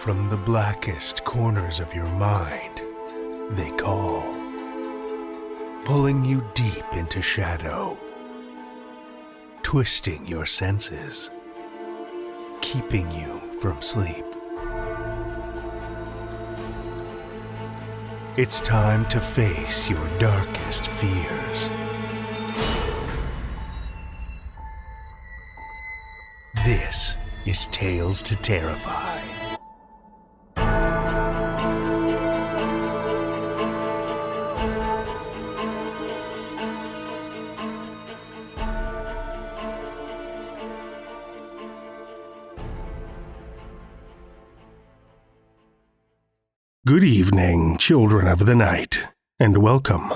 From the blackest corners of your mind, they call, pulling you deep into shadow, twisting your senses, keeping you from sleep. It's time to face your darkest fears. This is Tales to Terrify. Good evening, children of the night, and welcome.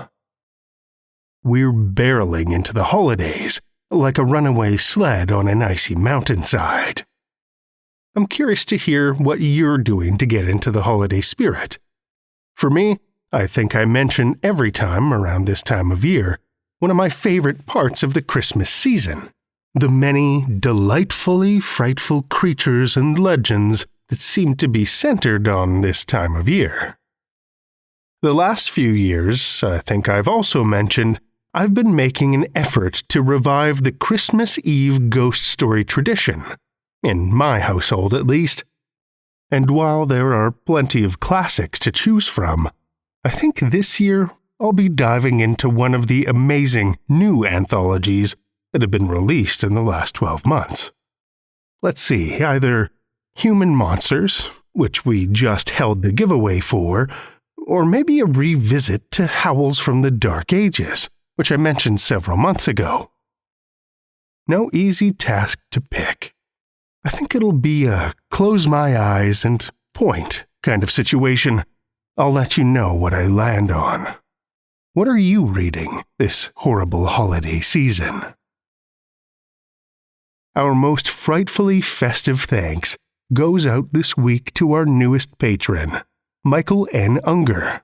We're barreling into the holidays like a runaway sled on an icy mountainside. I'm curious to hear what you're doing to get into the holiday spirit. For me, I think I mention every time around this time of year one of my favorite parts of the Christmas season, the many delightfully frightful creatures and legends that seem to be centered on this time of year. The last few years, I think I've also mentioned, I've been making an effort to revive the Christmas Eve ghost story tradition, in my household at least. And while there are plenty of classics to choose from, I think this year I'll be diving into one of the amazing new anthologies that have been released in the last 12 months. Let's see, either Human Monsters, which we just held the giveaway for, or maybe a revisit to Howls from the Dark Ages, which I mentioned several months ago. No easy task to pick. I think it'll be a close my eyes and point kind of situation. I'll let you know what I land on. What are you reading this horrible holiday season? Our most frightfully festive thanks goes out this week to our newest patron, Michael N. Unger.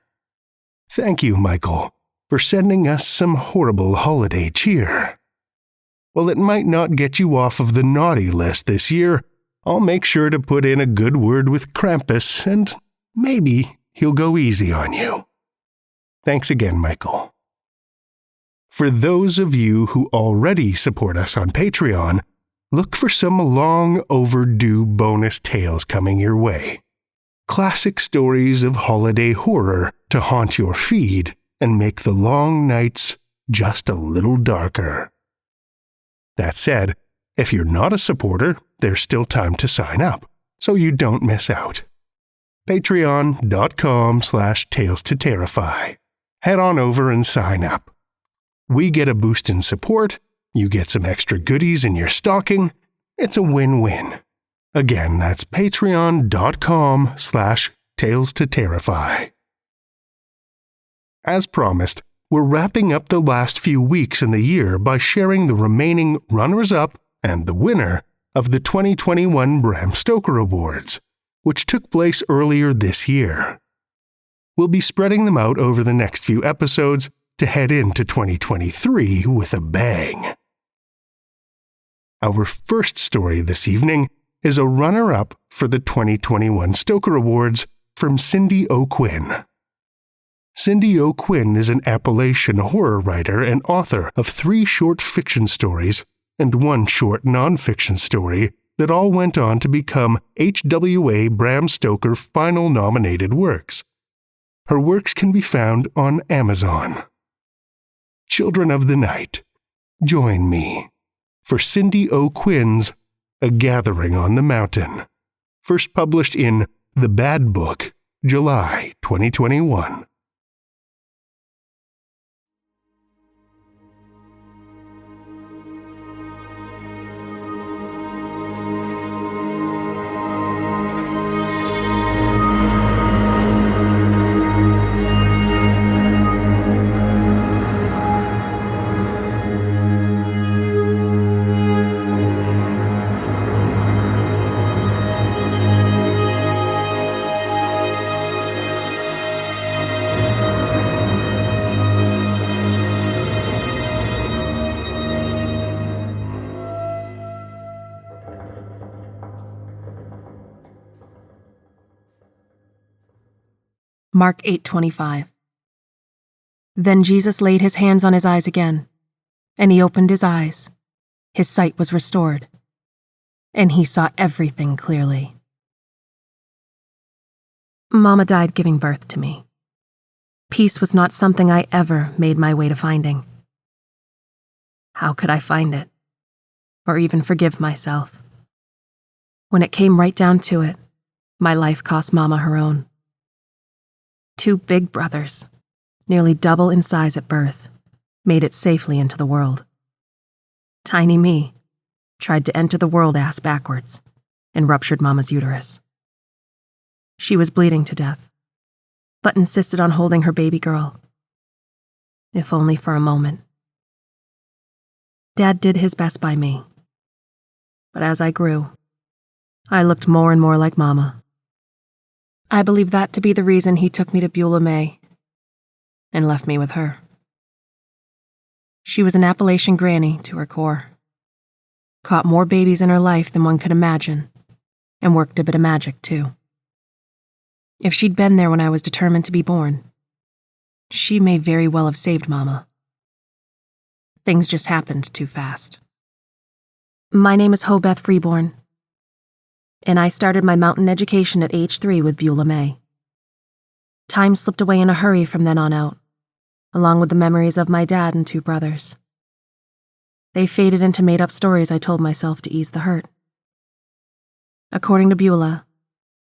Thank you, Michael, for sending us some horrible holiday cheer. While it might not get you off of the naughty list this year, I'll make sure to put in a good word with Krampus, and maybe he'll go easy on you. Thanks again, Michael. For those of you who already support us on Patreon, look for some long overdue bonus tales coming your way. Classic stories of holiday horror to haunt your feed and make the long nights just a little darker. That said, if you're not a supporter, there's still time to sign up, so you don't miss out. Patreon.com/Tales to Terrify. Head on over and sign up. We get a boost in support, you get some extra goodies in your stocking. It's a win-win. Again, that's patreon.com/Tales to Terrify. As promised, we're wrapping up the last few weeks in the year by sharing the remaining runners-up and the winner of the 2021 Bram Stoker Awards, which took place earlier this year. We'll be spreading them out over the next few episodes to head into 2023 with a bang. Our first story this evening is a runner-up for the 2021 Stoker Awards from Cindy O'Quinn. Cindy O'Quinn is an Appalachian horror writer and author of 3 short fiction stories and 1 short nonfiction story that all went on to become HWA Bram Stoker final nominated works. Her works can be found on Amazon. Children of the Night, join me for Cindy O'Quinn's A Gathering on the Mountain, first published in The Bad Book, July 2021. Mark 8:25. Then Jesus laid his hands on his eyes again, and he opened his eyes. His sight was restored, and he saw everything clearly. Mama died giving birth to me. Peace was not something I ever made my way to finding. How could I find it, or even forgive myself? When it came right down to it, my life cost Mama her own. 2 big brothers, nearly double in size at birth, made it safely into the world. Tiny me tried to enter the world ass backwards and ruptured Mama's uterus. She was bleeding to death, but insisted on holding her baby girl, if only for a moment. Dad did his best by me, but as I grew, I looked more and more like Mama. I believe that to be the reason he took me to Beulah, May, and left me with her. She was an Appalachian granny to her core. Caught more babies in her life than one could imagine, and worked a bit of magic, too. If she'd been there when I was determined to be born, she may very well have saved Mama. Things just happened too fast. My name is Hobeth Freeborn, and I started my mountain education at age 3 with Beulah, May. Time slipped away in a hurry from then on out, along with the memories of my dad and 2 brothers. They faded into made-up stories I told myself to ease the hurt. According to Beulah,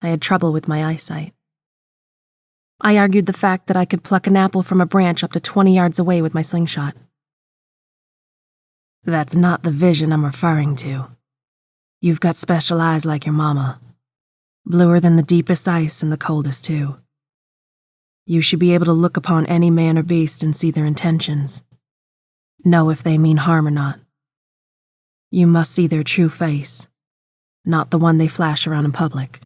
I had trouble with my eyesight. I argued the fact that I could pluck an apple from a branch up to 20 yards away with my slingshot. That's not the vision I'm referring to. You've got special eyes like your mama. Bluer than the deepest ice and the coldest, too. You should be able to look upon any man or beast and see their intentions. Know if they mean harm or not. You must see their true face, not the one they flash around in public,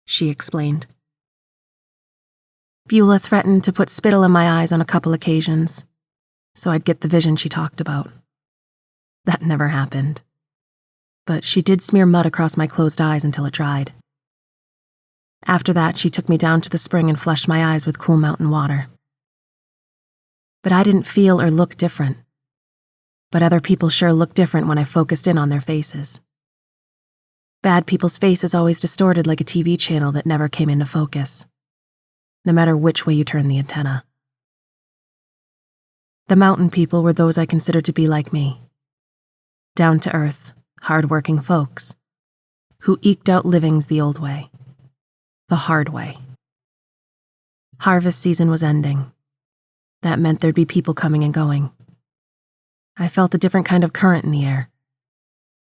she explained. Beulah threatened to put spittle in my eyes on a couple occasions, so I'd get the vision she talked about. That never happened. But she did smear mud across my closed eyes until it dried. After that, she took me down to the spring and flushed my eyes with cool mountain water. But I didn't feel or look different. But other people sure looked different when I focused in on their faces. Bad people's faces always distorted like a TV channel that never came into focus, no matter which way you turn the antenna. The mountain people were those I considered to be like me. Down-to-earth, hard-working folks who eked out livings the old way, the hard way. Harvest season was ending. That meant there'd be people coming and going. I felt a different kind of current in the air,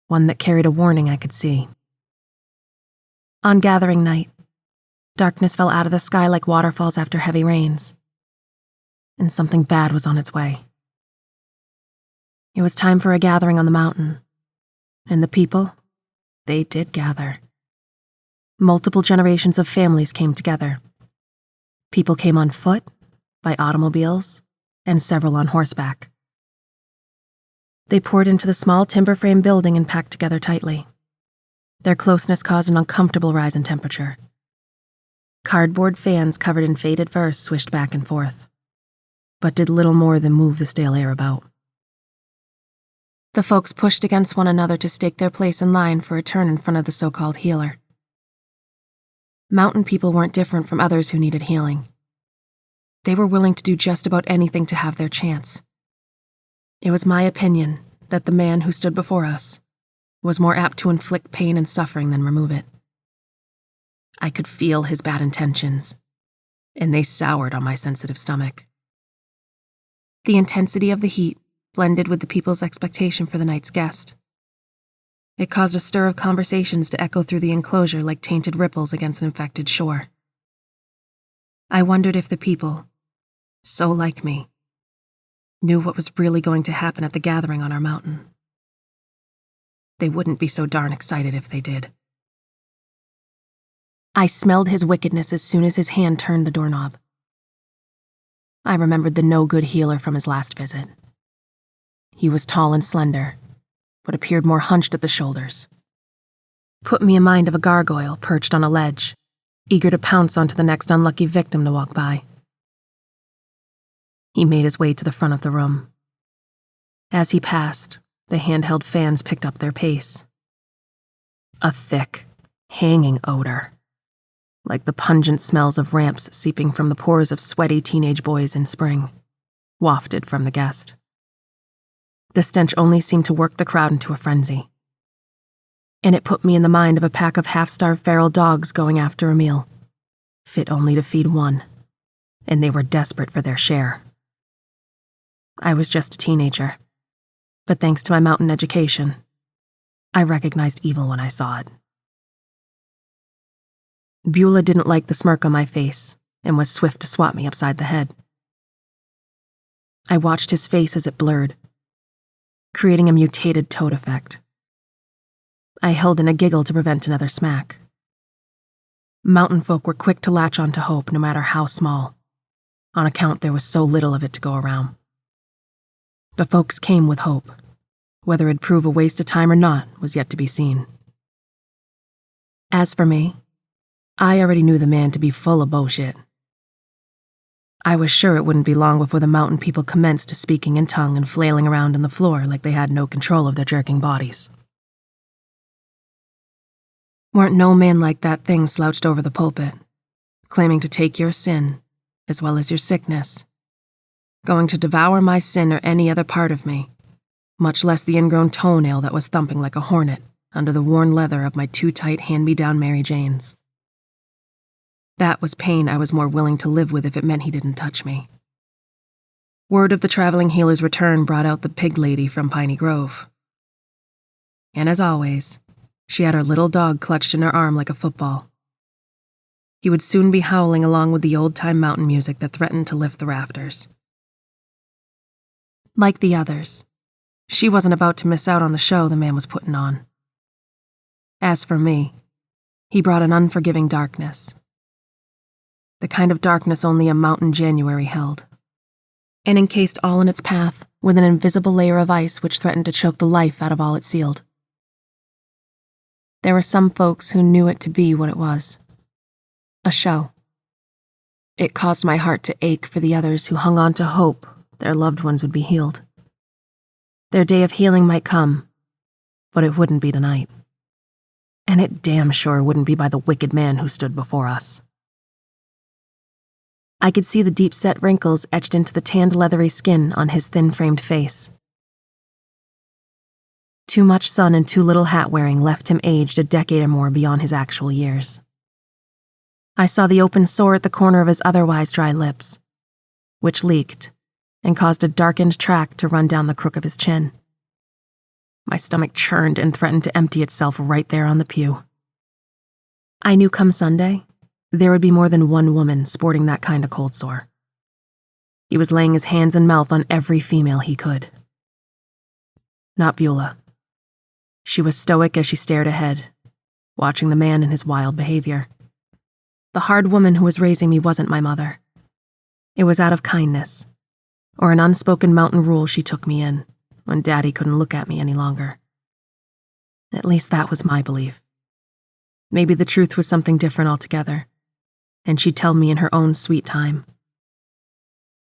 one that carried a warning I could see. On gathering night, darkness fell out of the sky like waterfalls after heavy rains, and something bad was on its way. It was time for a gathering on the mountain, and the people, they did gather. Multiple generations of families came together. People came on foot, by automobiles, and several on horseback. They poured into the small timber frame building and packed together tightly. Their closeness caused an uncomfortable rise in temperature. Cardboard fans covered in faded fur swished back and forth, but did little more than move the stale air about. The folks pushed against one another to stake their place in line for a turn in front of the so-called healer. Mountain people weren't different from others who needed healing. They were willing to do just about anything to have their chance. It was my opinion that the man who stood before us was more apt to inflict pain and suffering than remove it. I could feel his bad intentions, and they soured on my sensitive stomach. The intensity of the heat blended with the people's expectation for the night's guest. It caused a stir of conversations to echo through the enclosure like tainted ripples against an infected shore. I wondered if the people, so like me, knew what was really going to happen at the gathering on our mountain. They wouldn't be so darn excited if they did. I smelled his wickedness as soon as his hand turned the doorknob. I remembered the no-good healer from his last visit. He was tall and slender, but appeared more hunched at the shoulders. Put me in mind of a gargoyle perched on a ledge, eager to pounce onto the next unlucky victim to walk by. He made his way to the front of the room. As he passed, the handheld fans picked up their pace. A thick, hanging odor, like the pungent smells of ramps seeping from the pores of sweaty teenage boys in spring, wafted from the guest. The stench only seemed to work the crowd into a frenzy. And it put me in the mind of a pack of half-starved feral dogs going after a meal, fit only to feed one, and they were desperate for their share. I was just a teenager, but thanks to my mountain education, I recognized evil when I saw it. Beulah didn't like the smirk on my face and was swift to swat me upside the head. I watched his face as it blurred, creating a mutated toad effect. I held in a giggle to prevent another smack. Mountain folk were quick to latch on to hope, no matter how small, on account there was so little of it to go around. The folks came with hope. Whether it'd prove a waste of time or not was yet to be seen. As for me, I already knew the man to be full of bullshit. I was sure it wouldn't be long before the mountain people commenced speaking in tongue and flailing around on the floor like they had no control of their jerking bodies. Weren't no man like that thing slouched over the pulpit, claiming to take your sin, as well as your sickness, going to devour my sin or any other part of me, much less the ingrown toenail that was thumping like a hornet under the worn leather of my too tight hand-me-down Mary Janes. That was pain I was more willing to live with if it meant he didn't touch me. Word of the traveling healer's return brought out the pig lady from Piney Grove. And as always, she had her little dog clutched in her arm like a football. He would soon be howling along with the old-time mountain music that threatened to lift the rafters. Like the others, she wasn't about to miss out on the show the man was putting on. As for me, he brought an unforgiving darkness. The kind of darkness only a mountain January held, and encased all in its path with an invisible layer of ice which threatened to choke the life out of all it sealed. There were some folks who knew it to be what it was. A show. It caused my heart to ache for the others who hung on to hope their loved ones would be healed. Their day of healing might come, but it wouldn't be tonight. And it damn sure wouldn't be by the wicked man who stood before us. I could see the deep-set wrinkles etched into the tanned leathery skin on his thin-framed face. Too much sun and too little hat-wearing left him aged a decade or more beyond his actual years. I saw the open sore at the corner of his otherwise dry lips, which leaked and caused a darkened track to run down the crook of his chin. My stomach churned and threatened to empty itself right there on the pew. I knew come Sunday, there would be more than one woman sporting that kind of cold sore. He was laying his hands and mouth on every female he could. Not Beulah. She was stoic as she stared ahead, watching the man and his wild behavior. The hard woman who was raising me wasn't my mother. It was out of kindness, or an unspoken mountain rule she took me in when Daddy couldn't look at me any longer. At least that was my belief. Maybe the truth was something different altogether, and she'd tell me in her own sweet time.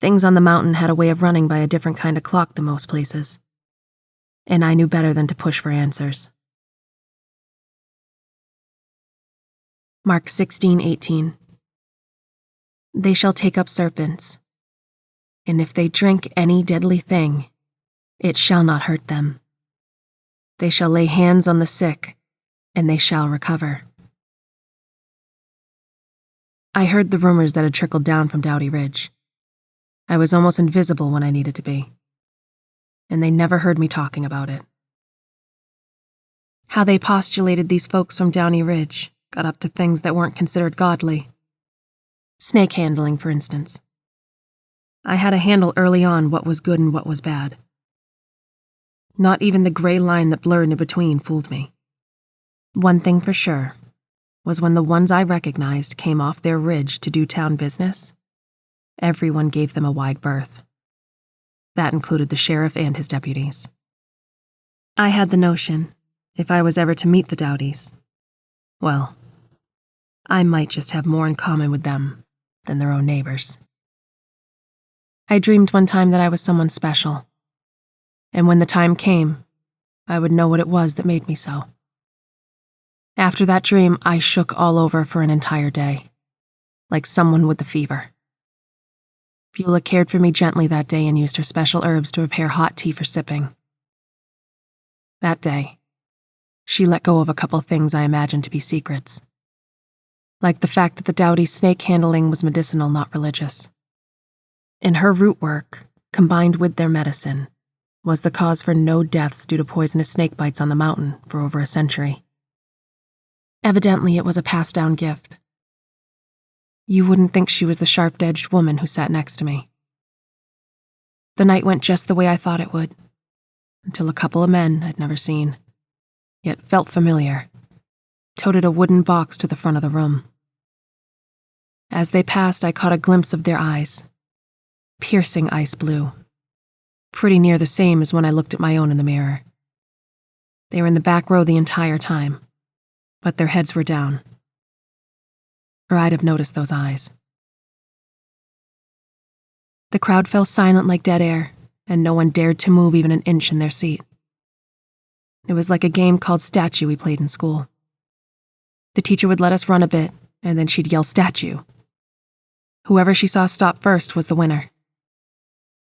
Things on the mountain had a way of running by a different kind of clock than most places, and I knew better than to push for answers. Mark 16:18. They shall take up serpents, and if they drink any deadly thing, it shall not hurt them. They shall lay hands on the sick, and they shall recover. I heard the rumors that had trickled down from Dowdy Ridge. I was almost invisible when I needed to be, and they never heard me talking about it. How they postulated these folks from Downey Ridge got up to things that weren't considered godly. Snake handling, for instance. I had a handle early on what was good and what was bad. Not even the gray line that blurred in between fooled me. One thing for sure was when the ones I recognized came off their ridge to do town business, everyone gave them a wide berth. That included the sheriff and his deputies. I had the notion, if I was ever to meet the Dowdies, well, I might just have more in common with them than their own neighbors. I dreamed one time that I was someone special, and when the time came, I would know what it was that made me so. After that dream, I shook all over for an entire day, like someone with the fever. Beulah cared for me gently that day and used her special herbs to prepare hot tea for sipping. That day, she let go of a couple things I imagined to be secrets, like the fact that the dowdy's snake handling was medicinal, not religious. And her root work, combined with their medicine, was the cause for no deaths due to poisonous snake bites on the mountain for over a century. Evidently, it was a passed-down gift. You wouldn't think she was the sharp-edged woman who sat next to me. The night went just the way I thought it would, until a couple of men I'd never seen, yet felt familiar, toted a wooden box to the front of the room. As they passed, I caught a glimpse of their eyes, piercing ice blue, pretty near the same as when I looked at my own in the mirror. They were in the back row the entire time, but their heads were down, or I'd have noticed those eyes. The crowd fell silent like dead air, and no one dared to move even an inch in their seat. It was like a game called Statue we played in school. The teacher would let us run a bit, and then she'd yell statue. Whoever she saw stop first was the winner.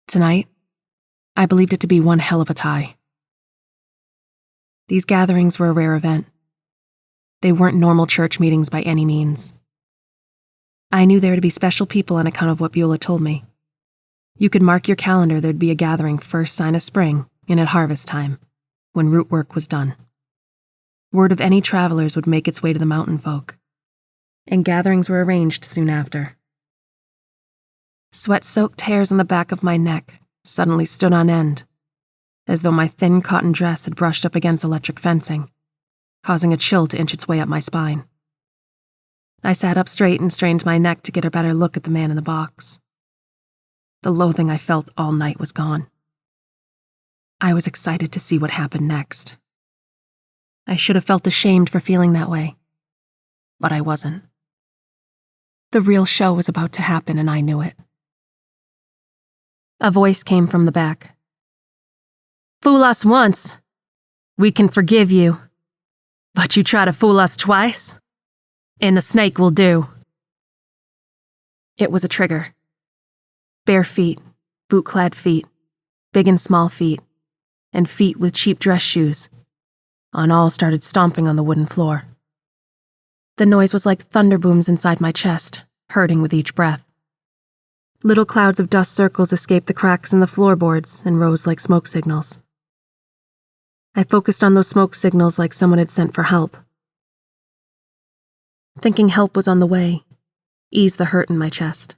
Tonight, I believed it to be one hell of a tie. These gatherings were a rare event. They weren't normal church meetings by any means. I knew there to be special people on account of what Beulah told me. You could mark your calendar there'd be a gathering first sign of spring and at harvest time, when root work was done. Word of any travelers would make its way to the mountain folk, and gatherings were arranged soon after. Sweat-soaked hairs on the back of my neck suddenly stood on end, as though my thin cotton dress had brushed up against electric fencing, causing a chill to inch its way up my spine. I sat up straight and strained my neck to get a better look at the man in the box. The loathing I felt all night was gone. I was excited to see what happened next. I should have felt ashamed for feeling that way, but I wasn't. The real show was about to happen, and I knew it. A voice came from the back. "Fool us once, we can forgive you. But you try to fool us twice, and the snake will do." It was a trigger. Bare feet, boot-clad feet, big and small feet, and feet with cheap dress shoes, on all started stomping on the wooden floor. The noise was like thunder booms inside my chest, hurting with each breath. Little clouds of dust circles escaped the cracks in the floorboards and rose like smoke signals. I focused on those smoke signals like someone had sent for help. Thinking help was on the way eased the hurt in my chest.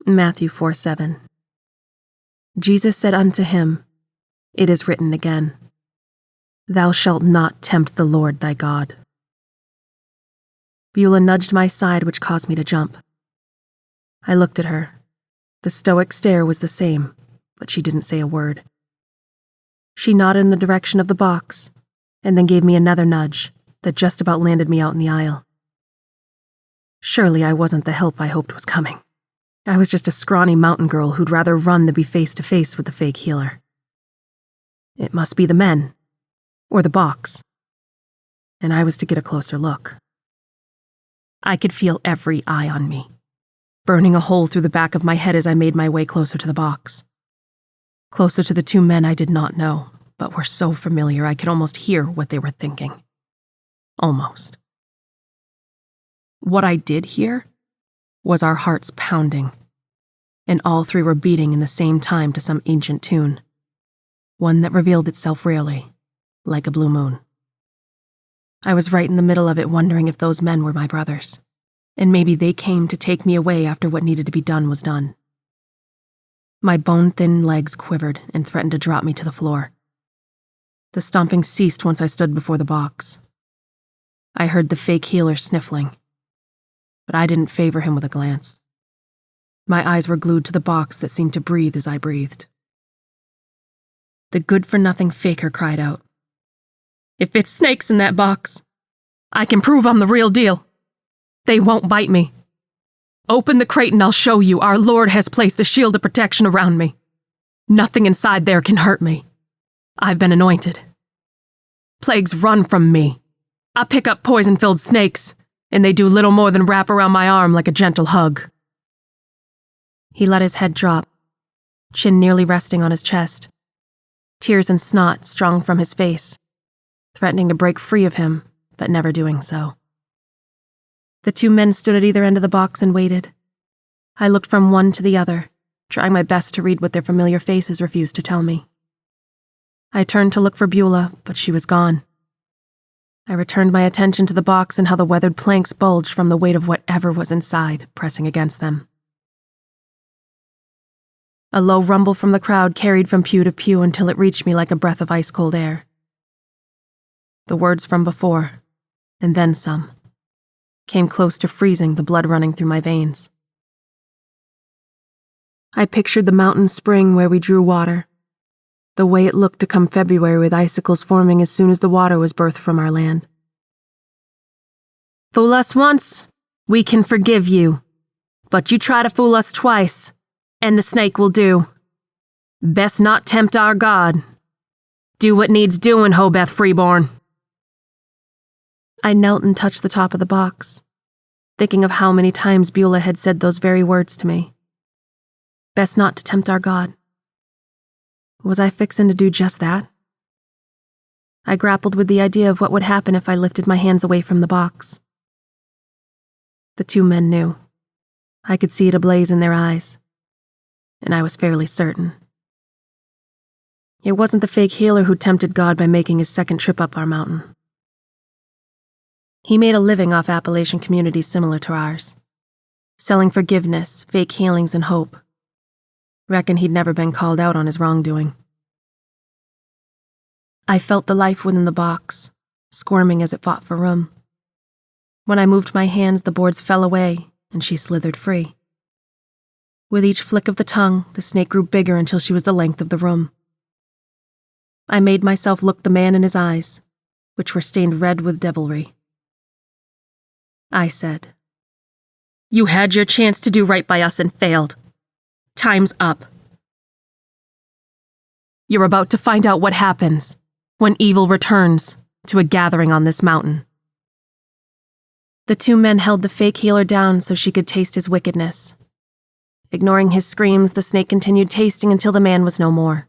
Matthew 4:7. Jesus said unto him, "It is written again, Thou shalt not tempt the Lord thy God." Beulah nudged my side, which caused me to jump. I looked at her. The stoic stare was the same, but she didn't say a word. She nodded in the direction of the box, and then gave me another nudge that just about landed me out in the aisle. Surely I wasn't the help I hoped was coming. I was just a scrawny mountain girl who'd rather run than be face to face with the fake healer. It must be the men, or the box, and I was to get a closer look. I could feel every eye on me, burning a hole through the back of my head as I made my way closer to the box. Closer to the two men I did not know, but were so familiar I could almost hear what they were thinking. Almost. What I did hear was our hearts pounding, and all three were beating in the same time to some ancient tune, one that revealed itself rarely, like a blue moon. I was right in the middle of it, wondering if those men were my brothers, and maybe they came to take me away after what needed to be done was done. My bone-thin legs quivered and threatened to drop me to the floor. The stomping ceased once I stood before the box. I heard the fake healer sniffling, but I didn't favor him with a glance. My eyes were glued to the box that seemed to breathe as I breathed. The good-for-nothing faker cried out, "If it's snakes in that box, I can prove I'm the real deal. They won't bite me. Open the crate and I'll show you our Lord has placed a shield of protection around me. Nothing inside there can hurt me. I've been anointed. Plagues run from me. I pick up poison-filled snakes, and they do little more than wrap around my arm like a gentle hug." He let his head drop, chin nearly resting on his chest. Tears and snot strung from his face, threatening to break free of him, but never doing so. The two men stood at either end of the box and waited. I looked from one to the other, trying my best to read what their familiar faces refused to tell me. I turned to look for Beulah, but she was gone. I returned my attention to the box and how the weathered planks bulged from the weight of whatever was inside, pressing against them. A low rumble from the crowd carried from pew to pew until it reached me like a breath of ice-cold air. The words from before, and then some, came close to freezing the blood running through my veins. I pictured the mountain spring where we drew water, the way it looked to come February with icicles forming as soon as the water was birthed from our land. "Fool us once, we can forgive you. But you try to fool us twice, and the snake will do. Best not tempt our God. Do what needs doing, Hobeth Freeborn." I knelt and touched the top of the box, thinking of how many times Beulah had said those very words to me. Best not to tempt our God. Was I fixin' to do just that? I grappled with the idea of what would happen if I lifted my hands away from the box. The two men knew. I could see it ablaze in their eyes, and I was fairly certain. It wasn't the fake healer who tempted God by making his second trip up our mountain. He made a living off Appalachian communities similar to ours, selling forgiveness, fake healings, and hope. Reckon he'd never been called out on his wrongdoing. I felt the life within the box, squirming as it fought for room. When I moved my hands, the boards fell away, and she slithered free. With each flick of the tongue, the snake grew bigger until she was the length of the room. I made myself look the man in his eyes, which were stained red with devilry. I said, "You had your chance to do right by us and failed. Time's up. You're about to find out what happens when evil returns to a gathering on this mountain." The two men held the fake healer down so she could taste his wickedness. Ignoring his screams, the snake continued tasting until the man was no more.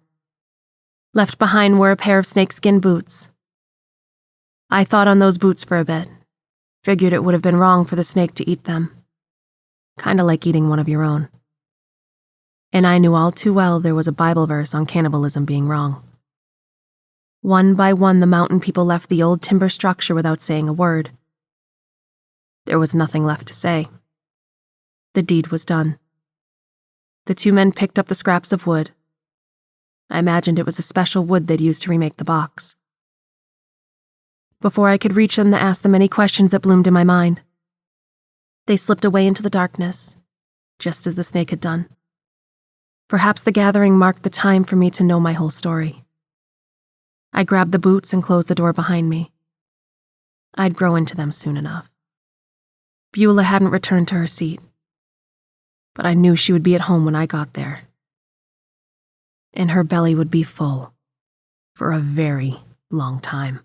Left behind were a pair of snakeskin boots. I thought on those boots for a bit. Figured it would have been wrong for the snake to eat them. Kinda like eating one of your own. And I knew all too well there was a Bible verse on cannibalism being wrong. One by one, the mountain people left the old timber structure without saying a word. There was nothing left to say. The deed was done. The two men picked up the scraps of wood. I imagined it was a special wood they'd used to remake the box. Before I could reach them to ask them any questions that bloomed in my mind, they slipped away into the darkness, just as the snake had done. Perhaps the gathering marked the time for me to know my whole story. I grabbed the boots and closed the door behind me. I'd grow into them soon enough. Beulah hadn't returned to her seat, but I knew she would be at home when I got there. And her belly would be full for a very long time.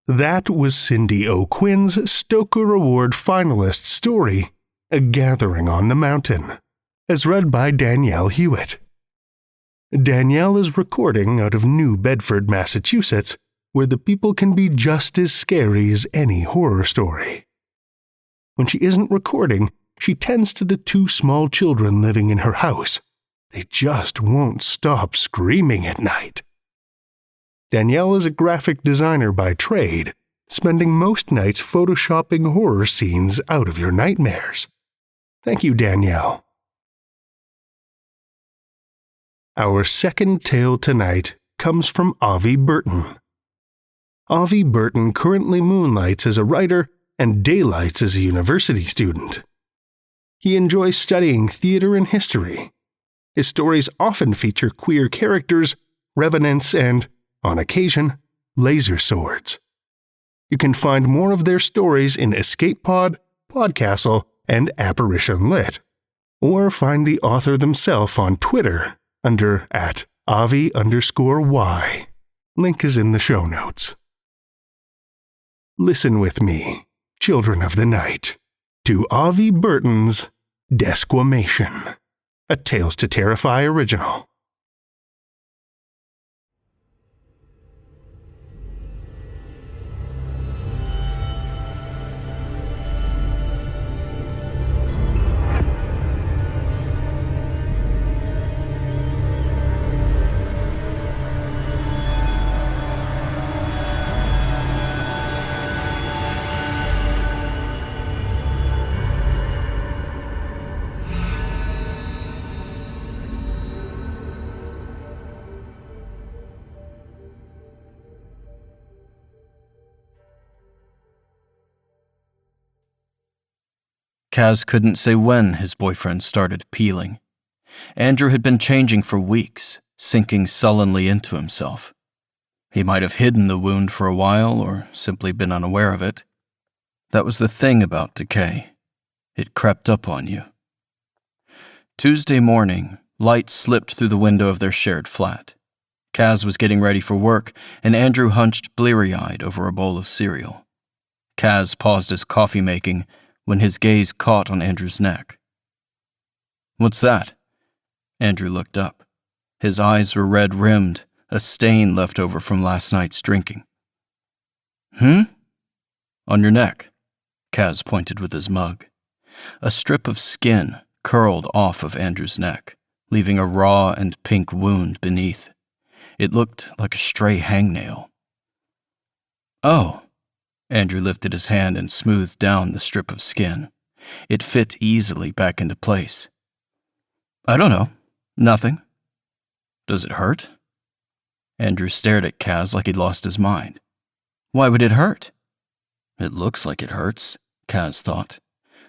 That was Cindy O'Quinn's Stoker Award finalist story, A Gathering on the Mountain, as read by Danielle Hewitt. Danielle is recording out of New Bedford, Massachusetts, where the people can be just as scary as any horror story. When she isn't recording, she tends to the two small children living in her house. They just won't stop screaming at night. Danielle is a graphic designer by trade, spending most nights photoshopping horror scenes out of your nightmares. Thank you, Danielle. Our second tale tonight comes from Avi Burton. Avi Burton currently moonlights as a writer and daylights as a university student. He enjoys studying theater and history. His stories often feature queer characters, revenants, and, on occasion, laser swords. You can find more of their stories in Escape Pod, Podcastle, and Apparition Lit, or find the author themselves on Twitter under @Avi_Y. Link is in the show notes. Listen with me, children of the night, to Avi Burton's Desquamation, a Tales to Terrify original. Kaz couldn't say when his boyfriend started peeling. Andrew had been changing for weeks, sinking sullenly into himself. He might have hidden the wound for a while or simply been unaware of it. That was the thing about decay. It crept up on you. Tuesday morning, light slipped through the window of their shared flat. Kaz was getting ready for work, and Andrew hunched bleary-eyed over a bowl of cereal. Kaz paused his coffee making when his gaze caught on Andrew's neck. "What's that?" Andrew looked up. His eyes were red-rimmed, a stain left over from last night's drinking. "On your neck," Kaz pointed with his mug. A strip of skin curled off of Andrew's neck, leaving a raw and pink wound beneath. It looked like a stray hangnail. "Oh." Andrew lifted his hand and smoothed down the strip of skin. It fit easily back into place. "I don't know. Nothing." "Does it hurt?" Andrew stared at Kaz like he'd lost his mind. "Why would it hurt?" "It looks like it hurts," Kaz thought,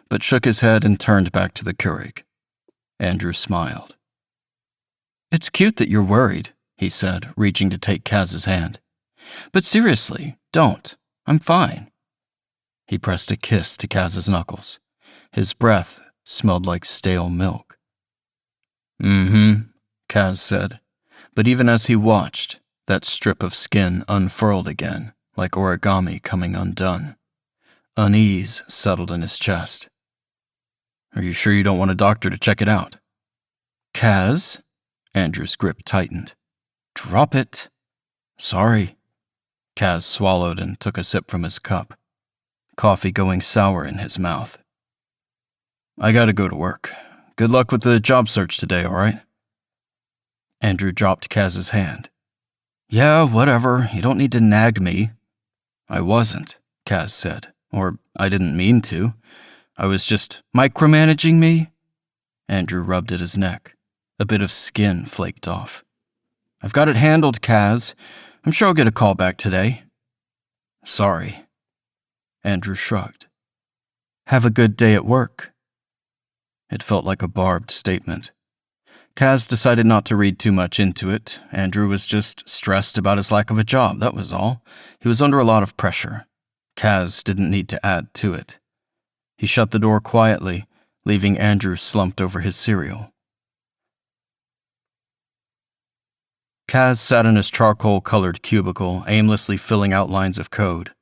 but shook his head and turned back to the Keurig. Andrew smiled. "It's cute that you're worried," he said, reaching to take Kaz's hand. "But seriously, don't. I'm fine." He pressed a kiss to Kaz's knuckles. His breath smelled like stale milk. Kaz said, but even as he watched, that strip of skin unfurled again, like origami coming undone. Unease settled in his chest. "Are you sure you don't want a doctor to check it out?" "Kaz?" Andrew's grip tightened. "Drop it." "Sorry." Kaz swallowed and took a sip from his cup, coffee going sour in his mouth. "I gotta go to work. Good luck with the job search today, all right?" Andrew dropped Kaz's hand. "Yeah, whatever. You don't need to nag me." "I wasn't," Kaz said. "Or I didn't mean to. I was just micromanaging me." Andrew rubbed at his neck. A bit of skin flaked off. "I've got it handled, Kaz. I'm sure I'll get a call back today." "Sorry." Andrew shrugged. "Have a good day at work." It felt like a barbed statement. Kaz decided not to read too much into it. Andrew was just stressed about his lack of a job, that was all. He was under a lot of pressure. Kaz didn't need to add to it. He shut the door quietly, leaving Andrew slumped over his cereal. Kaz sat in his charcoal-colored cubicle, aimlessly filling out lines of code.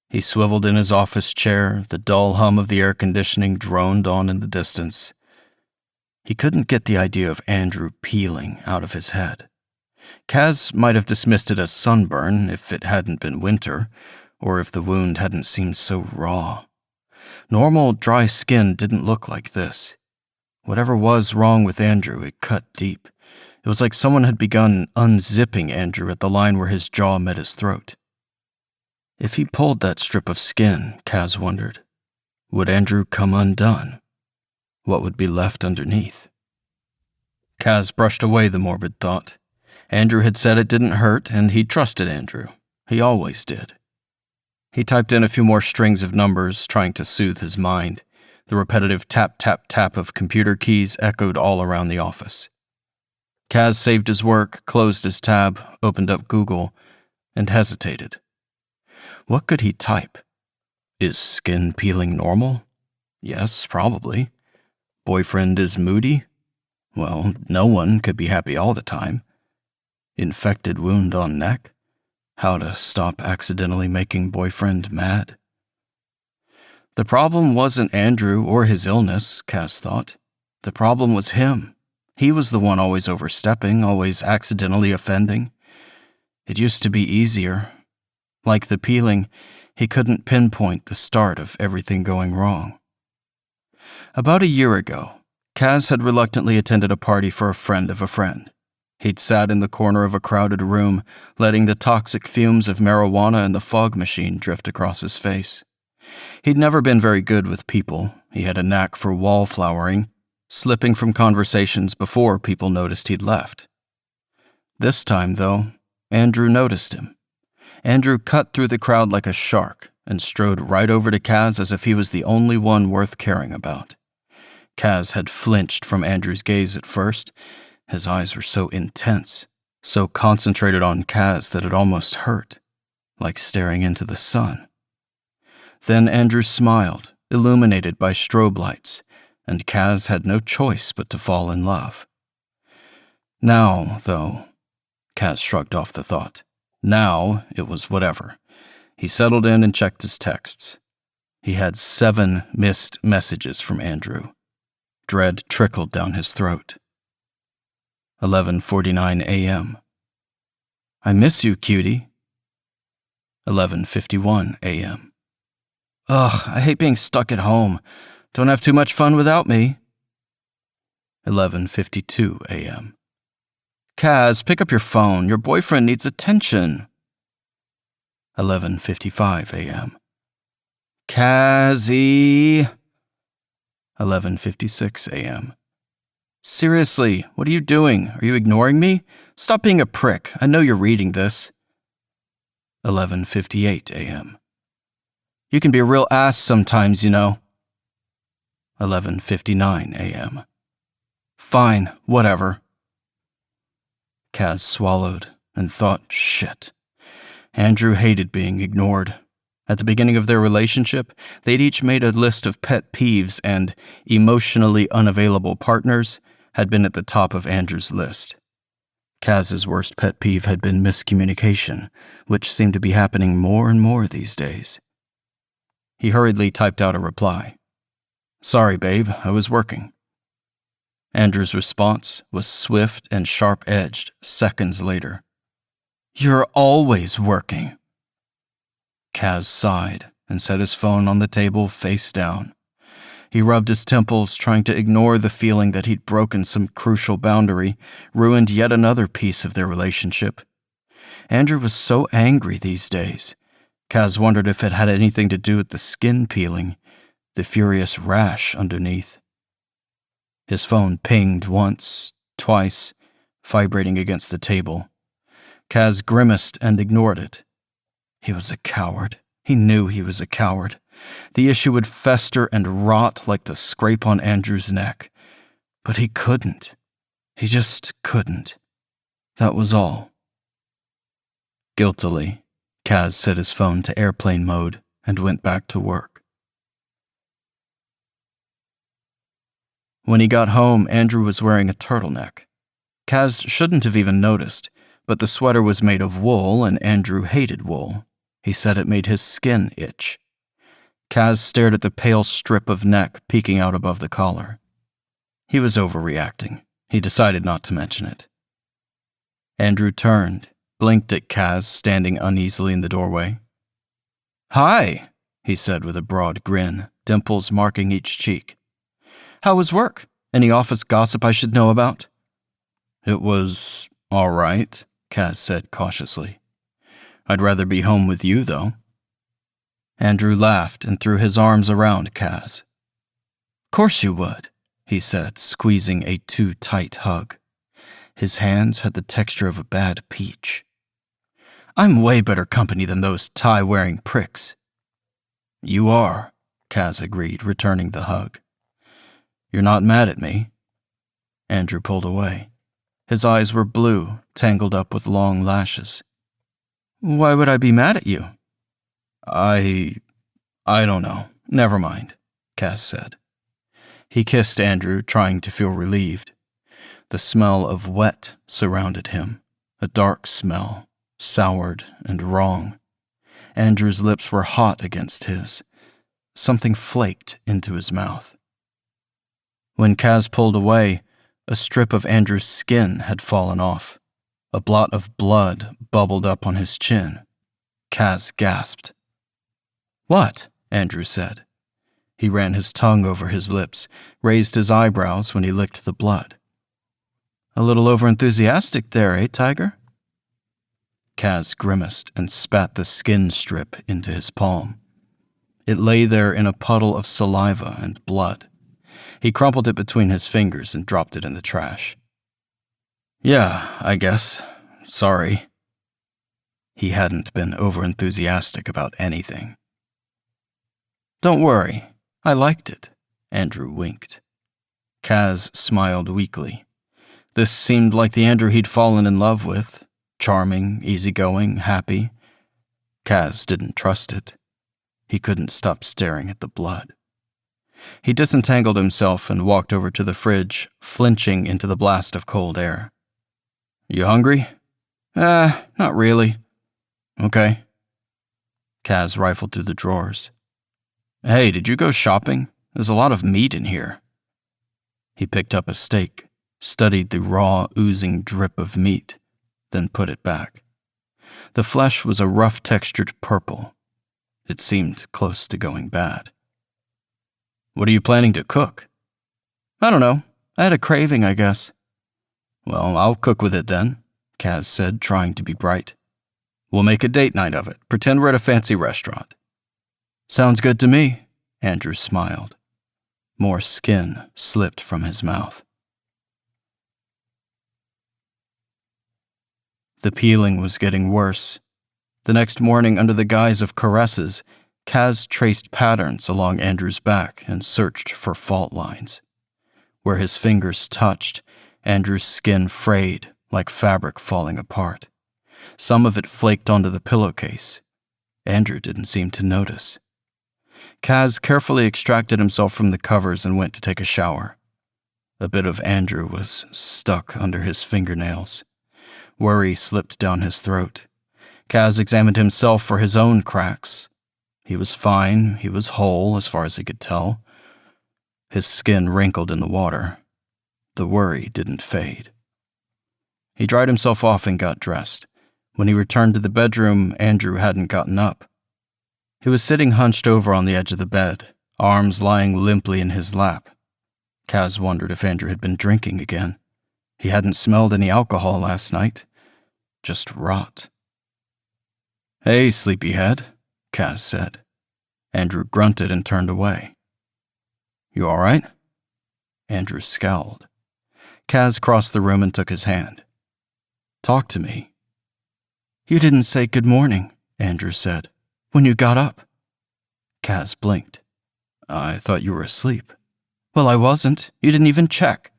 He swiveled in his office chair, the dull hum of the air conditioning droned on in the distance. He couldn't get the idea of Andrew peeling out of his head. Kaz might have dismissed it as sunburn if it hadn't been winter, or if the wound hadn't seemed so raw. Normal, dry skin didn't look like this. Whatever was wrong with Andrew, it cut deep. It was like someone had begun unzipping Andrew at the line where his jaw met his throat. If he pulled that strip of skin, Kaz wondered, would Andrew come undone? What would be left underneath? Kaz brushed away the morbid thought. Andrew had said it didn't hurt, and he trusted Andrew. He always did. He typed in a few more strings of numbers, trying to soothe his mind. The repetitive tap-tap-tap of computer keys echoed all around the office. Kaz saved his work, closed his tab, opened up Google, and hesitated. What could he type? Is skin peeling normal? Yes, probably. Boyfriend is moody? Well, no one could be happy all the time. Infected wound on neck? How to stop accidentally making boyfriend mad? The problem wasn't Andrew or his illness, Kaz thought. The problem was him. He was the one always overstepping, always accidentally offending. It used to be easier. Like the peeling, he couldn't pinpoint the start of everything going wrong. About a year ago, Kaz had reluctantly attended a party for a friend of a friend. He'd sat in the corner of a crowded room, letting the toxic fumes of marijuana and the fog machine drift across his face. He'd never been very good with people. He had a knack for wallflowering, slipping from conversations before people noticed he'd left. This time, though, Andrew noticed him. Andrew cut through the crowd like a shark and strode right over to Kaz as if he was the only one worth caring about. Kaz had flinched from Andrew's gaze at first. His eyes were so intense, so concentrated on Kaz that it almost hurt, like staring into the sun. Then Andrew smiled, illuminated by strobe lights, and Kaz had no choice but to fall in love. Now, though, Kaz shrugged off the thought. Now, it was whatever. He settled in and checked his texts. He had 7 missed messages from Andrew. Dread trickled down his throat. 11:49 a.m. I miss you, cutie. 11:51 a.m. Ugh, I hate being stuck at home. Don't have too much fun without me. 11:52 a.m. Kaz, pick up your phone. Your boyfriend needs attention. 11:55 a.m. Kazzy. 11:56 a.m. Seriously, what are you doing? Are you ignoring me? Stop being a prick. I know you're reading this. 11:58 a.m. You can be a real ass sometimes, you know. 11:59 a.m. Fine, whatever. Kaz swallowed and thought, shit. Andrew hated being ignored. At the beginning of their relationship, they'd each made a list of pet peeves, and emotionally unavailable partners had been at the top of Andrew's list. Kaz's worst pet peeve had been miscommunication, which seemed to be happening more and more these days. He hurriedly typed out a reply. Sorry, babe, I was working. Andrew's response was swift and sharp-edged seconds later. You're always working. Kaz sighed and set his phone on the table face down. He rubbed his temples, trying to ignore the feeling that he'd broken some crucial boundary, ruined yet another piece of their relationship. Andrew was so angry these days. Kaz wondered if it had anything to do with the skin peeling, the furious rash underneath. His phone pinged once, twice, vibrating against the table. Kaz grimaced and ignored it. He was a coward. He knew he was a coward. The issue would fester and rot like the scrape on Andrew's neck. But he couldn't. He just couldn't. That was all. Guiltily, Kaz set his phone to airplane mode and went back to work. When he got home, Andrew was wearing a turtleneck. Kaz shouldn't have even noticed, but the sweater was made of wool, and Andrew hated wool. He said it made his skin itch. Kaz stared at the pale strip of neck peeking out above the collar. He was overreacting. He decided not to mention it. Andrew turned, blinked at Kaz standing uneasily in the doorway. Hi, he said with a broad grin, dimples marking each cheek. How was work? Any office gossip I should know about? It was all right, Kaz said cautiously. I'd rather be home with you, though. Andrew laughed and threw his arms around Kaz. Course you would, he said, squeezing a too tight hug. His hands had the texture of a bad peach. I'm way better company than those tie-wearing pricks. You are, Kaz agreed, returning the hug. You're not mad at me? Andrew pulled away. His eyes were blue, tangled up with long lashes. Why would I be mad at you? I don't know. Never mind, Kaz said. He kissed Andrew, trying to feel relieved. The smell of wet surrounded him, a dark smell, soured and wrong. Andrew's lips were hot against his. Something flaked into his mouth. When Kaz pulled away, a strip of Andrew's skin had fallen off. A blot of blood bubbled up on his chin. Kaz gasped. What? Andrew said. He ran his tongue over his lips, raised his eyebrows when he licked the blood. A little overenthusiastic there, eh, Tiger? Kaz grimaced and spat the skin strip into his palm. It lay there in a puddle of saliva and blood. He crumpled it between his fingers and dropped it in the trash. Yeah, I guess. Sorry. He hadn't been overenthusiastic about anything. Don't worry. I liked it. Andrew winked. Kaz smiled weakly. This seemed like the Andrew he'd fallen in love with. Charming, easygoing, happy. Kaz didn't trust it. He couldn't stop staring at the blood. He disentangled himself and walked over to the fridge, flinching into the blast of cold air. You hungry? Not really. Okay. Kaz rifled through the drawers. Hey, did you go shopping? There's a lot of meat in here. He picked up a steak, studied the raw, oozing drip of meat, then put it back. The flesh was a rough-textured purple. It seemed close to going bad. What are you planning to cook? I don't know. I had a craving, I guess. Well, I'll cook with it then, Kaz said, trying to be bright. We'll make a date night of it. Pretend we're at a fancy restaurant. Sounds good to me, Andrew smiled. More skin slipped from his mouth. The peeling was getting worse. The next morning, under the guise of caresses, Kaz traced patterns along Andrew's back and searched for fault lines. Where his fingers touched, Andrew's skin frayed like fabric falling apart. Some of it flaked onto the pillowcase. Andrew didn't seem to notice. Kaz carefully extracted himself from the covers and went to take a shower. A bit of Andrew was stuck under his fingernails. Worry slipped down his throat. Kaz examined himself for his own cracks. He was fine. He was whole, as far as he could tell. His skin wrinkled in the water. The worry didn't fade. He dried himself off and got dressed. When he returned to the bedroom, Andrew hadn't gotten up. He was sitting hunched over on the edge of the bed, arms lying limply in his lap. Kaz wondered if Andrew had been drinking again. He hadn't smelled any alcohol last night. Just rot. Hey, sleepyhead, Kaz said. Andrew grunted and turned away. You all right? Andrew scowled. Kaz crossed the room and took his hand. Talk to me. You didn't say good morning, Andrew said, when you got up. Kaz blinked. I thought you were asleep. Well, I wasn't. You didn't even check.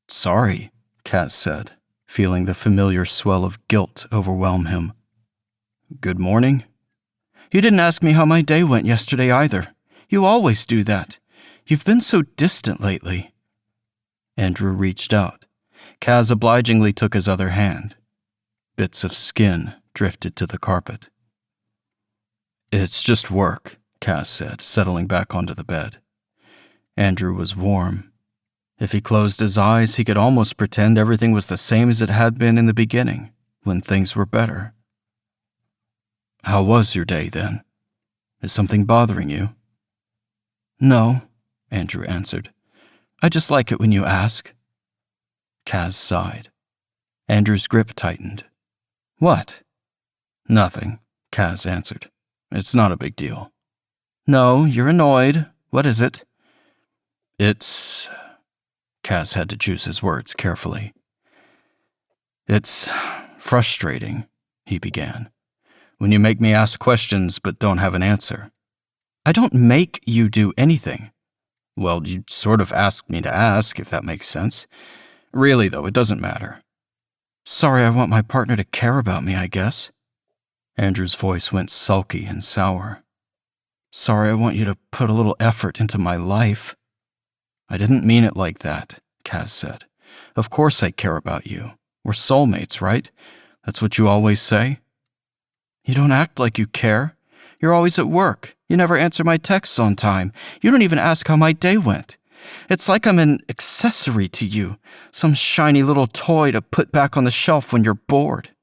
Sorry, Kaz said, feeling the familiar swell of guilt overwhelm him. Good morning. You didn't ask me how my day went yesterday either. You always do that. You've been so distant lately. Andrew reached out. Kaz obligingly took his other hand. Bits of skin drifted to the carpet. It's just work, Kaz said, settling back onto the bed. Andrew was warm. If he closed his eyes, he could almost pretend everything was the same as it had been in the beginning, when things were better. How was your day, then? Is something bothering you? No, Andrew answered. I just like it when you ask. Kaz sighed. Andrew's grip tightened. What? Nothing, Kaz answered. It's not a big deal. No, you're annoyed. What is it? It's... Kaz had to choose his words carefully. "It's frustrating," he began, "when you make me ask questions but don't have an answer." "I don't make you do anything." "Well, you sort of asked me to ask, if that makes sense. Really, though, it doesn't matter." "Sorry, I want my partner to care about me, I guess." Andrew's voice went sulky and sour. "Sorry, I want you to put a little effort into my life." "I didn't mean it like that," Kaz said. "Of course I care about you. We're soulmates, right? That's what you always say." "You don't act like you care. You're always at work. You never answer my texts on time. You don't even ask how my day went. It's like I'm an accessory to you, some shiny little toy to put back on the shelf when you're bored."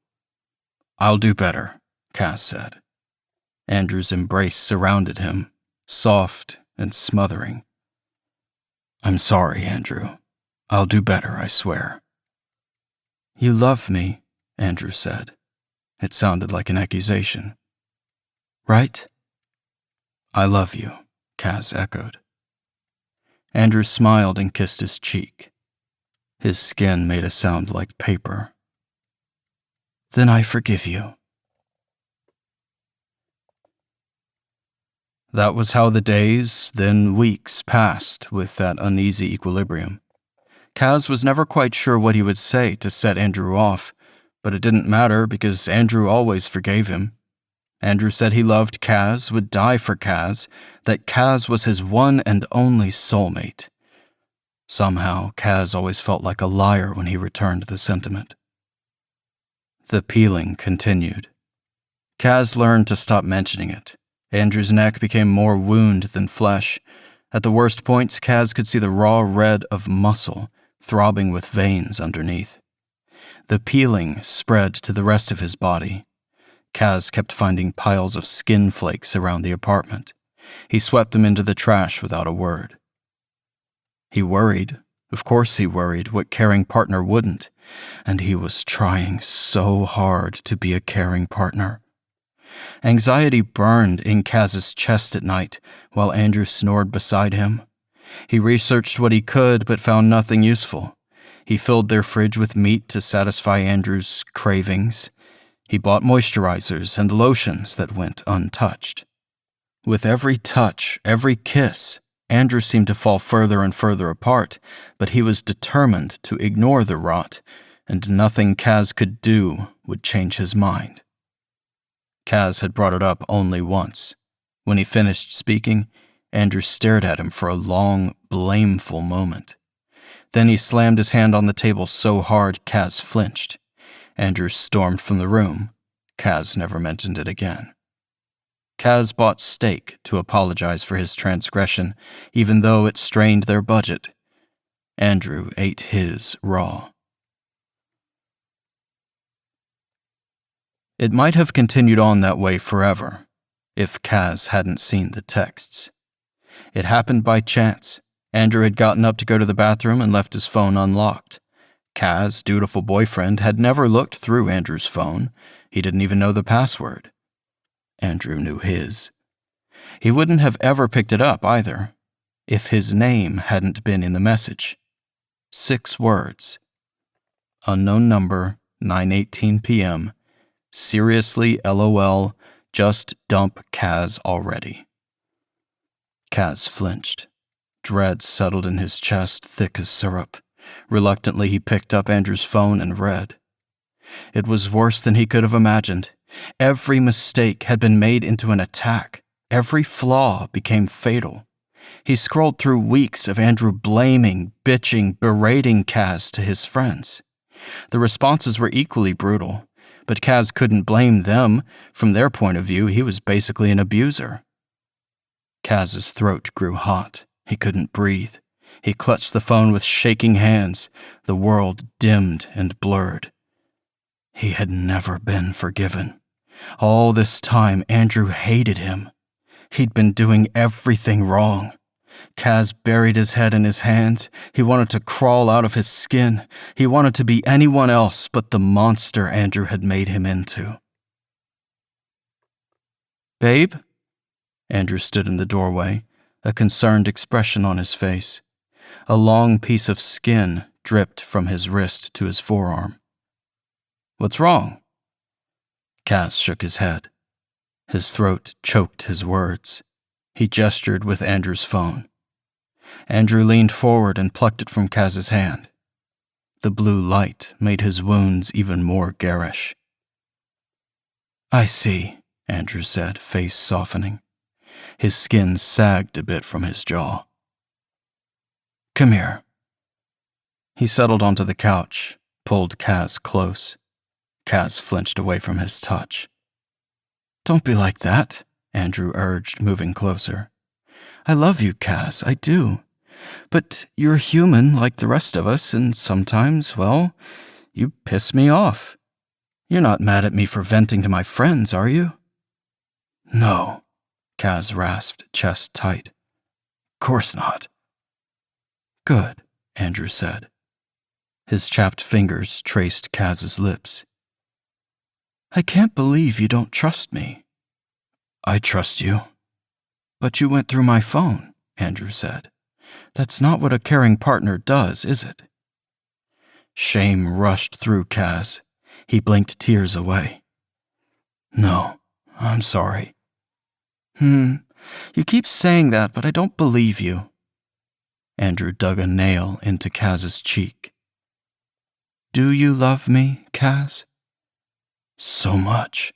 "I'll do better," Kaz said. Andrew's embrace surrounded him, soft and smothering. "I'm sorry, Andrew. I'll do better, I swear." "You love me," Andrew said. It sounded like an accusation. "Right?" "I love you," Kaz echoed. Andrew smiled and kissed his cheek. His skin made a sound like paper. "Then I forgive you." That was how the days, then weeks, passed with that uneasy equilibrium. Kaz was never quite sure what he would say to set Andrew off, but it didn't matter because Andrew always forgave him. Andrew said he loved Kaz, would die for Kaz, that Kaz was his one and only soulmate. Somehow, Kaz always felt like a liar when he returned the sentiment. The peeling continued. Kaz learned to stop mentioning it. Andrew's neck became more wound than flesh. At the worst points, Kaz could see the raw red of muscle throbbing with veins underneath. The peeling spread to the rest of his body. Kaz kept finding piles of skin flakes around the apartment. He swept them into the trash without a word. He worried. Of course he worried. What caring partner wouldn't? And he was trying so hard to be a caring partner. Anxiety burned in Kaz's chest at night while Andrew snored beside him. He researched what he could but found nothing useful. He filled their fridge with meat to satisfy Andrew's cravings. He bought moisturizers and lotions that went untouched. With every touch, every kiss, Andrew seemed to fall further and further apart, but he was determined to ignore the rot, and nothing Kaz could do would change his mind. Kaz had brought it up only once. When he finished speaking, Andrew stared at him for a long, blameful moment. Then he slammed his hand on the table so hard Kaz flinched. Andrew stormed from the room. Kaz never mentioned it again. Kaz bought steak to apologize for his transgression, even though it strained their budget. Andrew ate his raw. It might have continued on that way forever, if Kaz hadn't seen the texts. It happened by chance. Andrew had gotten up to go to the bathroom and left his phone unlocked. Kaz, dutiful boyfriend, had never looked through Andrew's phone. He didn't even know the password. Andrew knew his. He wouldn't have ever picked it up either, if his name hadn't been in the message. 6 words. Unknown number, 9:18 p.m. Seriously, LOL, just dump Kaz already. Kaz flinched. Dread settled in his chest, thick as syrup. Reluctantly, he picked up Andrew's phone and read. It was worse than he could have imagined. Every mistake had been made into an attack. Every flaw became fatal. He scrolled through weeks of Andrew blaming, bitching, berating Kaz to his friends. The responses were equally brutal, but Kaz couldn't blame them. From their point of view, he was basically an abuser. Kaz's throat grew hot. He couldn't breathe. He clutched the phone with shaking hands. The world dimmed and blurred. He had never been forgiven. All this time, Andrew hated him. He'd been doing everything wrong. Kaz buried his head in his hands. He wanted to crawl out of his skin. He wanted to be anyone else but the monster Andrew had made him into. "Babe?" Andrew stood in the doorway, a concerned expression on his face. A long piece of skin dripped from his wrist to his forearm. What's wrong? Kaz shook his head. His throat choked his words. He gestured with Andrew's phone. Andrew leaned forward and plucked it from Kaz's hand. The blue light made his wounds even more garish. I see, Andrew said, face softening. His skin sagged a bit from his jaw. Come here. He settled onto the couch, pulled Kaz close. Kaz flinched away from his touch. Don't be like that, Andrew urged, moving closer. I love you, Kaz, I do. But you're human like the rest of us, and sometimes, well, you piss me off. You're not mad at me for venting to my friends, are you? No, Kaz rasped, chest tight. Course not. Good, Andrew said. His chapped fingers traced Kaz's lips. I can't believe you don't trust me. I trust you. But you went through my phone, Andrew said. That's not what a caring partner does, is it? Shame rushed through Kaz. He blinked tears away. No, I'm sorry. You keep saying that, but I don't believe you. Andrew dug a nail into Kaz's cheek. Do you love me, Kaz? So much.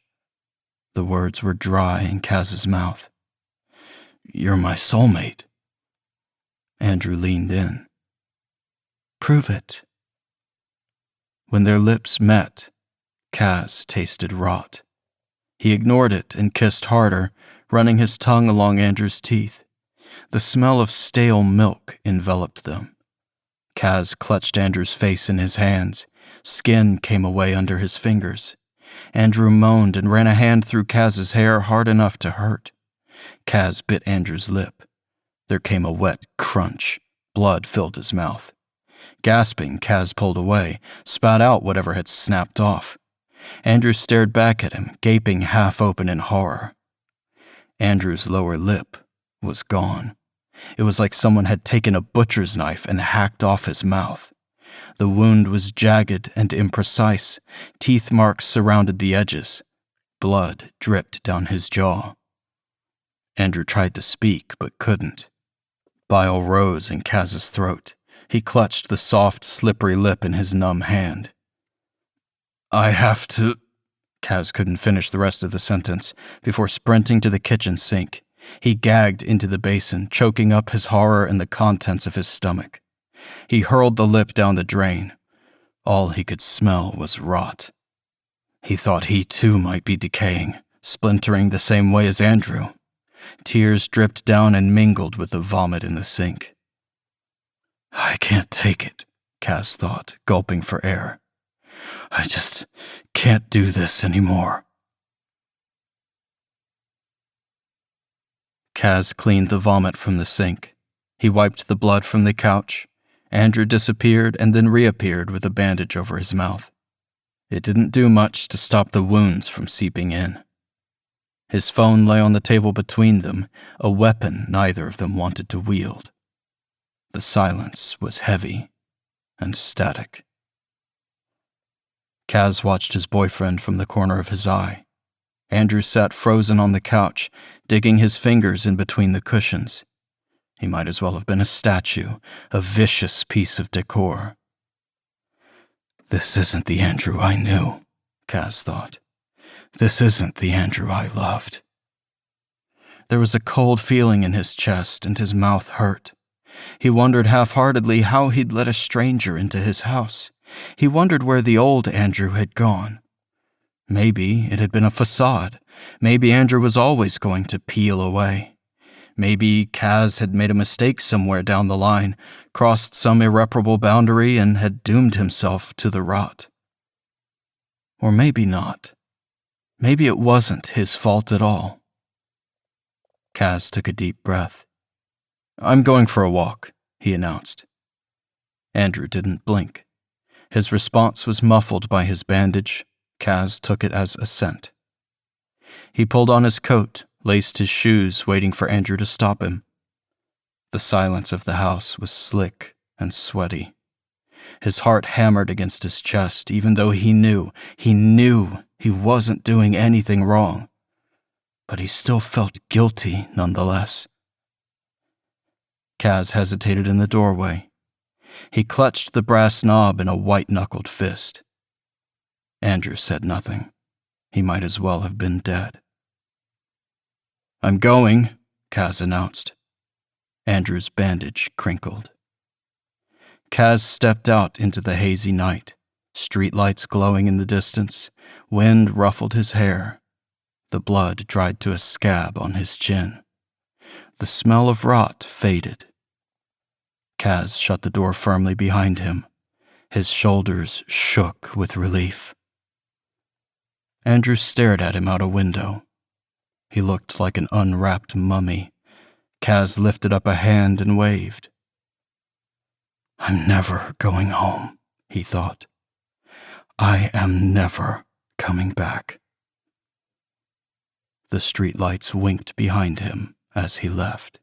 The words were dry in Kaz's mouth. You're my soulmate. Andrew leaned in. Prove it. When their lips met, Kaz tasted rot. He ignored it and kissed harder, running his tongue along Andrew's teeth. The smell of stale milk enveloped them. Kaz clutched Andrew's face in his hands. Skin came away under his fingers. Andrew moaned and ran a hand through Kaz's hair hard enough to hurt. Kaz bit Andrew's lip. There came a wet crunch. Blood filled his mouth. Gasping, Kaz pulled away, spat out whatever had snapped off. Andrew stared back at him, gaping half open in horror. Andrew's lower lip was gone. It was like someone had taken a butcher's knife and hacked off his mouth. The wound was jagged and imprecise. Teeth marks surrounded the edges. Blood dripped down his jaw. Andrew tried to speak, but couldn't. Bile rose in Kaz's throat. He clutched the soft, slippery lip in his numb hand. I have to... Kaz couldn't finish the rest of the sentence before sprinting to the kitchen sink. He gagged into the basin, choking up his horror and the contents of his stomach. He hurled the lip down the drain. All he could smell was rot. He thought he too might be decaying, splintering the same way as Andrew. Tears dripped down and mingled with the vomit in the sink. I can't take it, Kaz thought, gulping for air. I just can't do this anymore. Kaz cleaned the vomit from the sink. He wiped the blood from the couch. Andrew disappeared and then reappeared with a bandage over his mouth. It didn't do much to stop the wounds from seeping in. His phone lay on the table between them, a weapon neither of them wanted to wield. The silence was heavy and static. Kaz watched his boyfriend from the corner of his eye. Andrew sat frozen on the couch, digging his fingers in between the cushions. He might as well have been a statue, a vicious piece of decor. This isn't the Andrew I knew, Kaz thought. This isn't the Andrew I loved. There was a cold feeling in his chest and his mouth hurt. He wondered half-heartedly how he'd let a stranger into his house. He wondered where the old Andrew had gone. Maybe it had been a facade. Maybe Andrew was always going to peel away. Maybe Kaz had made a mistake somewhere down the line, crossed some irreparable boundary, and had doomed himself to the rot. Or maybe not. Maybe it wasn't his fault at all. Kaz took a deep breath. I'm going for a walk, he announced. Andrew didn't blink. His response was muffled by his bandage. Kaz took it as assent. He pulled on his coat, laced his shoes, waiting for Andrew to stop him. The silence of the house was slick and sweaty. His heart hammered against his chest, even though he knew he wasn't doing anything wrong. But he still felt guilty nonetheless. Kaz hesitated in the doorway. He clutched the brass knob in a white-knuckled fist. Andrew said nothing. He might as well have been dead. "I'm going," Kaz announced. Andrew's bandage crinkled. Kaz stepped out into the hazy night, streetlights glowing in the distance. Wind ruffled his hair. The blood dried to a scab on his chin. The smell of rot faded. Kaz shut the door firmly behind him. His shoulders shook with relief. Andrew stared at him out a window. He looked like an unwrapped mummy. Kaz lifted up a hand and waved. "I'm never going home," he thought. "I am never coming back." The streetlights winked behind him as he left.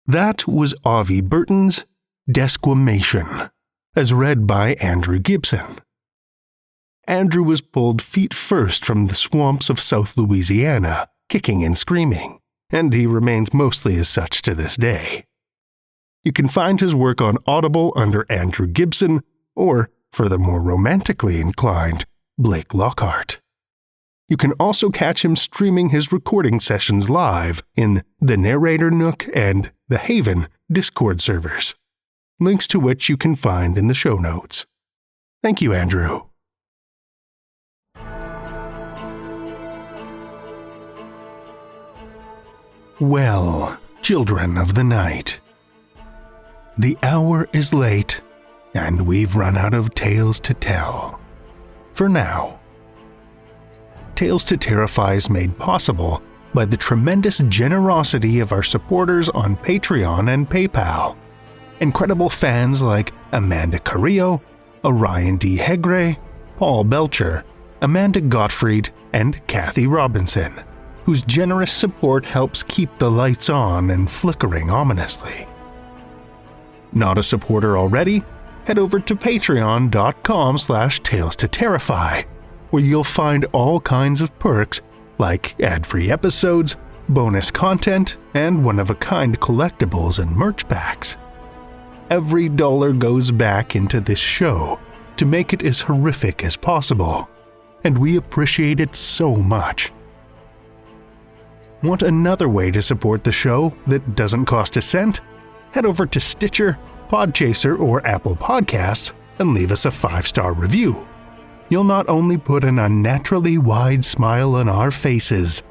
That was Avi Burton's Desquamation, as read by Andrew Gibson. Andrew was pulled feet first from the swamps of South Louisiana, kicking and screaming, and he remains mostly as such to this day. You can find his work on Audible under Andrew Gibson, or, for the more romantically inclined, Blake Lockhart. You can also catch him streaming his recording sessions live in the Narrator Nook and the Haven Discord servers, links to which you can find in the show notes. Thank you, Andrew. Well, children of the night, the hour is late, and we've run out of tales to tell. For now. Tales to Terrify is made possible by the tremendous generosity of our supporters on Patreon and PayPal. Incredible fans like Amanda Carrillo, Orion D. Hegre, Paul Belcher, Amanda Gottfried, and Kathy Robinson, whose generous support helps keep the lights on and flickering ominously. Not a supporter already? Head over to patreon.com/Tales to Terrify, where you'll find all kinds of perks like ad-free episodes, bonus content, and one-of-a-kind collectibles and merch packs. Every dollar goes back into this show to make it as horrific as possible, and we appreciate it so much. Want another way to support the show that doesn't cost a cent? Head over to Stitcher, Podchaser, or Apple Podcasts and leave us a 5-star review. You'll not only put an unnaturally wide smile on our faces,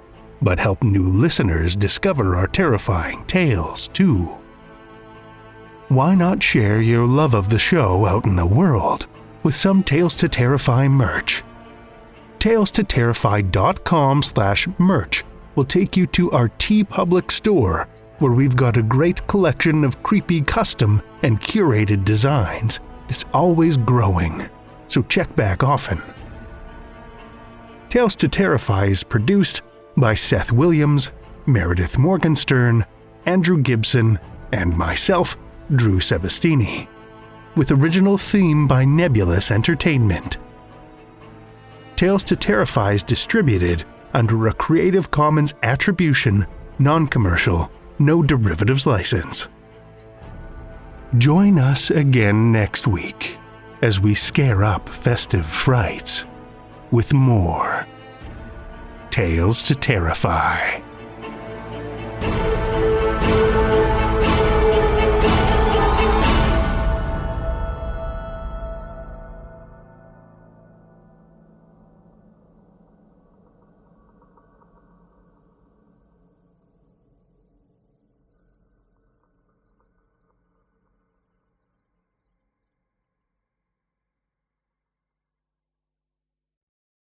but help new listeners discover our terrifying tales, too. Why not share your love of the show out in the world with some Tales to Terrify merch? TalesToTerrify.com/merch will take you to our TeePublic store, where we've got a great collection of creepy custom and curated designs that's always growing. So check back often. Tales to Terrify is produced by Seth Williams, Meredith Morgenstern, Andrew Gibson, and myself, Drew Sebastini, with original theme by Nebulous Entertainment. Tales to Terrify is distributed under a Creative Commons Attribution, Non-Commercial, No Derivatives license. Join us again next week as we scare up festive frights with more Tales to Terrify.